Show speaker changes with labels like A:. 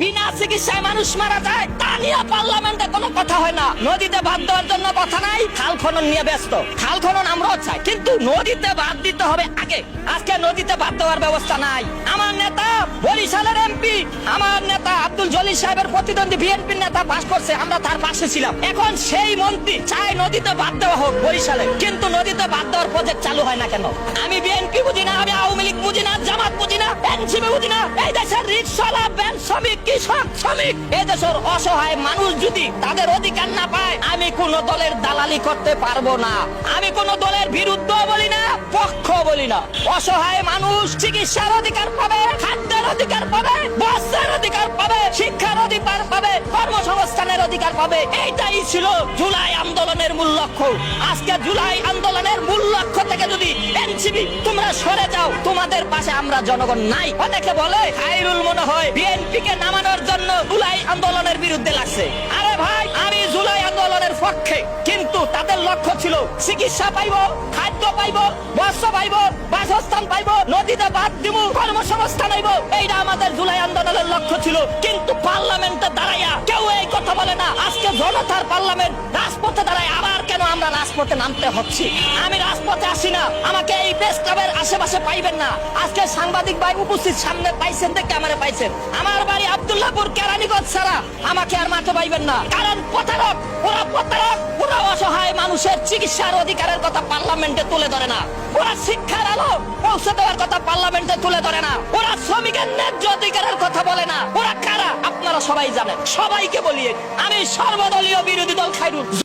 A: বিনা চিকিৎসায় মানুষ মারা যায়, তা নিয়ে পার্লামেন্টে কোনো কথা হয় না। নদীতে বাদ দেওয়ার জন্য কথা নাই, খাল খনন নিয়ে ব্যস্ত। খাল খনন আমরাও চাই, কিন্তু নদীতে বাদ দিতে হবে আগে। আজকে নদীতে বাদ দেওয়ার ব্যবস্থা নাই। আমার নেতা বরিশালের এমপি, আমার নেতা আব্দুল জলিল সাহেবের প্রতিদ্বন্দ্বী বিএনপির নেতা পাস করছে, আমরা তার পাশে ছিলাম। এখন সেই মন্ত্রী চায় নদীতে বাদ দেওয়া হোক বরিশালে, কিন্তু নদীতে বাদ দেওয়ার প্রজেক্ট চালু হয় না কেন? আমি বিএনপি বুঝি না, আমি আওয়ামী লীগ বুঝি না, জামাত বুঝি না, এনসিপি বুঝি না। এই দেশের রিকশাওয়ালা, ব্যাংক শ্রমিক, কৃষক শ্রমিক, এই দেশের অসহায় মানুষ যদি তাদের অধিকার না পায়, আমি কোন দলের দালালি করতে পারবো না। আমি কোন দলের বিরুদ্ধ বলি না, পক্ষ বলি না। অসহায় মানুষ চিকিৎসার অধিকার পাবে, খাদ্যের অধিকার পাবে, বস্ত্রের অধিকার পাবে, শিক্ষার অধিকার পাবে, কর্মসংস্থানের অধিকার পাবে। এইটাই ছিল জুলাই আন্দোলনের মূল লক্ষ্য। আজকে জুলাই আন্দোলনের মূল লক্ষ্য থেকে যদি এনসিপি তোমরা সরে যাও, তোমাদের পাশে আমরা জনগণ নাই। অনেকে বলে খায়রুল মনে হয় বিএনপি কে নামানোর জন্য জুলাই আন্দোলনের বিরুদ্ধে লাগছে। আরে ভাই, আমি জুলাই আন্দোলনের পক্ষে, কিন্তু তাদের লক্ষ্য ছিল চিকিৎসা পাইবো, খাদ্য পাইবো, বস্ত্র পাইবো, বাসস্থান পাইবো, নদীতে বাদ দিব, কর্মসংস্থান হইব। এইটা আমাদের জুলাই আন্দোলনের লক্ষ্য ছিল। কিন্তু পার্লামেন্টে দাঁড়াইয়া কেউ এই কথা বলে না। আজকে জনতার পার্লামেন্ট, রাজপথে দাঁড়ায় আবার কেন আমরা রাজপথে নামতে হচ্ছে? আমি রাজপথে আসি না, আমাকে এই প্রেস ক্লাবের আশেপাশে পাইবেন না। আজকে সাংবাদিক ভাই উপস্থিত, সামনে পাইছেন দেখে আমারে পাইছেন। আমার বাড়ি আব্দুল্লাহপুর কেরানীগঞ্জ ছাড়া আমাকে আর মাঠে পাইবেন না। কারণ প্রতারক, ওরা অসহায় মানুষের চিকিৎসার অধিকারের কথা পার্লামেন্টে তুলে ধরে না। ওরা শিক্ষার আলো পৌঁছে দেওয়ার কথা পার্লামেন্টে তুলে ধরে না। ওরা শ্রমিকের ন্যায্য অধিকারের কথা বলে না। ওরা কারা আপনারা সবাই জানেন। সবাইকে বলিয়ে আমি সর্বদলীয় বিরোধী দল খায়রুল।